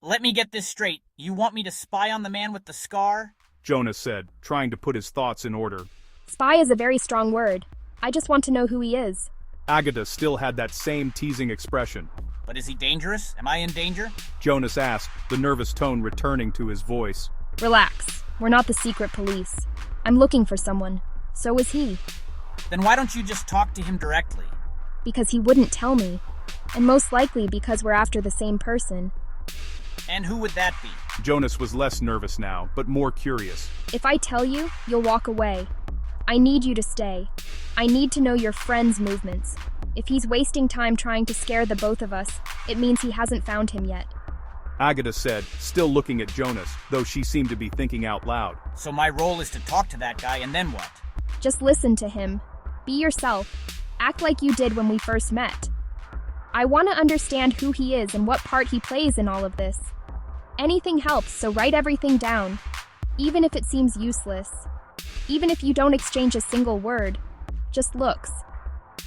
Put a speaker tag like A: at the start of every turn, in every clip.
A: Let me get this straight. You want me to spy on the man with the scar?
B: Jonas said, trying to put his thoughts in order.
C: Spy is a very strong word. I just want to know who he is.
B: Agatha still had that same teasing expression.
A: But is he dangerous? Am I in danger?
B: Jonas asked, the nervous tone returning to his voice.
C: Relax. We're not the secret police. I'm looking for someone. So is he.
A: Then why don't you just talk to him directly?
C: Because he wouldn't tell me. And most likely because we're after the same person.
A: And who would that be?
B: Jonas was less nervous now, but more curious.
C: If I tell you, you'll walk away. I need you to stay. I need to know your friend's movements. If he's wasting time trying to scare the both of us, it means he hasn't found him yet.
B: Agatha said, still looking at Jonas, though she seemed to be thinking out loud.
A: So my role is to talk to that guy, and then what?
C: Just listen to him. Be yourself. Act like you did when we first met. I want to understand who he is and what part he plays in all of this. Anything helps, so write everything down. Even if it seems useless. Even if you don't exchange a single word. Just looks.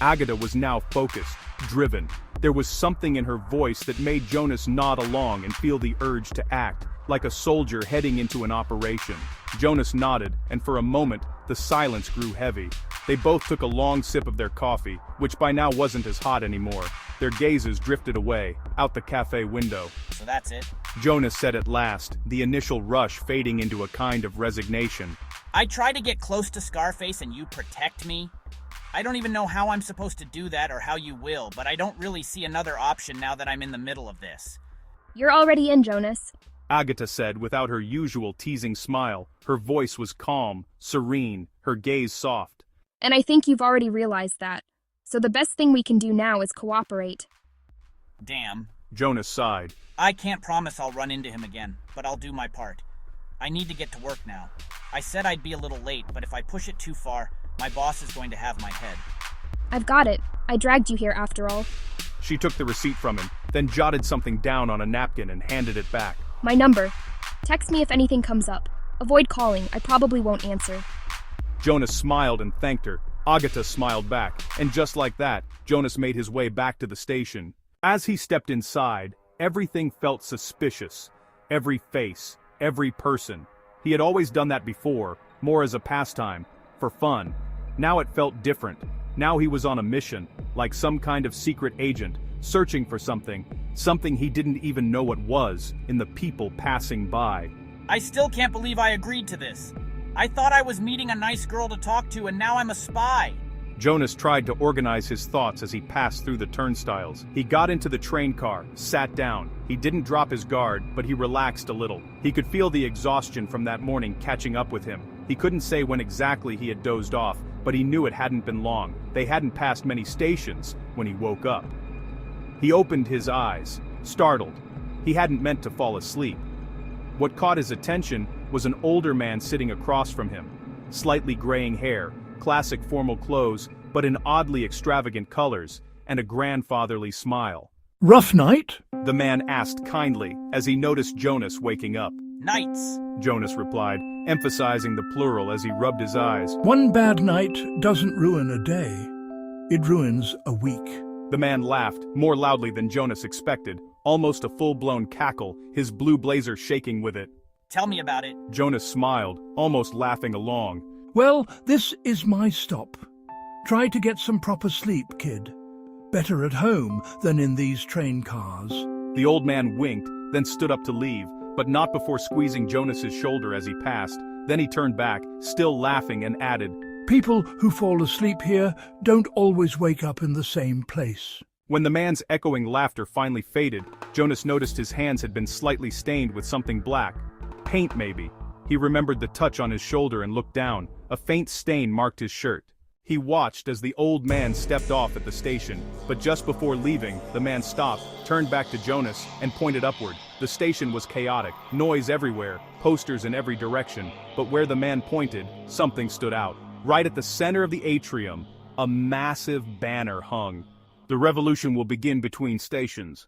B: Agatha was now focused, driven. There was something in her voice that made Jonas nod along and feel the urge to act, like a soldier heading into an operation. Jonas nodded, and for a moment, the silence grew heavy. They both took a long sip of their coffee, which by now wasn't as hot anymore. Their gazes drifted away, out the cafe window.
A: So that's it?
B: Jonas said at last, the initial rush fading into a kind of resignation.
A: I try to get close to Scarface and you protect me? I don't even know how I'm supposed to do that or how you will, but I don't really see another option now that I'm in the middle of this.
C: You're already in, Jonas.
B: Agatha said without her usual teasing smile. Her voice was calm, serene, her gaze soft.
C: And I think you've already realized that. So the best thing we can do now is cooperate.
A: Damn.
B: Jonas sighed.
A: I can't promise I'll run into him again, but I'll do my part. I need to get to work now. I said I'd be a little late, but if I push it too far, my boss is going to have my head.
C: I've got it. I dragged you here after all.
B: She took the receipt from him, then jotted something down on a napkin and handed it back.
C: My number. Text me if anything comes up. Avoid calling. I probably won't answer.
B: Jonas smiled and thanked her. Agatha smiled back, and just like that, Jonas made his way back to the station. As he stepped inside, everything felt suspicious. Every face, every person. He had always done that before, more as a pastime, for fun. Now it felt different. Now he was on a mission, like some kind of secret agent, searching for something he didn't even know what was, in the people passing by.
A: I still can't believe I agreed to this. I thought I was meeting a nice girl to talk to, and now I'm a spy.
B: Jonas tried to organize his thoughts as he passed through the turnstiles. He got into the train car, sat down. He didn't drop his guard, but he relaxed a little. He could feel the exhaustion from that morning catching up with him. He couldn't say when exactly he had dozed off, but he knew it hadn't been long. They hadn't passed many stations when he woke up. He opened his eyes, startled. He hadn't meant to fall asleep. What caught his attention was an older man sitting across from him. Slightly graying hair, classic formal clothes, but in oddly extravagant colors, and a grandfatherly smile.
D: Rough night?
B: The man asked kindly, as he noticed Jonas waking up.
A: Nights.
B: Jonas replied, emphasizing the plural as he rubbed his eyes.
D: One bad night doesn't ruin a day. It ruins a week.
B: The man laughed, more loudly than Jonas expected, almost a full-blown cackle, his blue blazer shaking with it.
A: Tell me about it.
B: Jonas smiled, almost laughing along.
D: Well, this is my stop. Try to get some proper sleep, kid. Better at home than in these train cars.
B: The old man winked, then stood up to leave, but not before squeezing Jonas's shoulder as he passed. Then he turned back, still laughing, and added,
D: People who fall asleep here don't always wake up in the same place.
B: When the man's echoing laughter finally faded, Jonas noticed his hands had been slightly stained with something black. Paint, maybe. He remembered the touch on his shoulder and looked down. A faint stain marked his shirt. He watched as the old man stepped off at the station, but just before leaving, the man stopped, turned back to Jonas, and pointed upward. The station was chaotic, noise everywhere, posters in every direction, but where the man pointed, something stood out. Right at the center of the atrium, a massive banner hung. The revolution will begin between stations.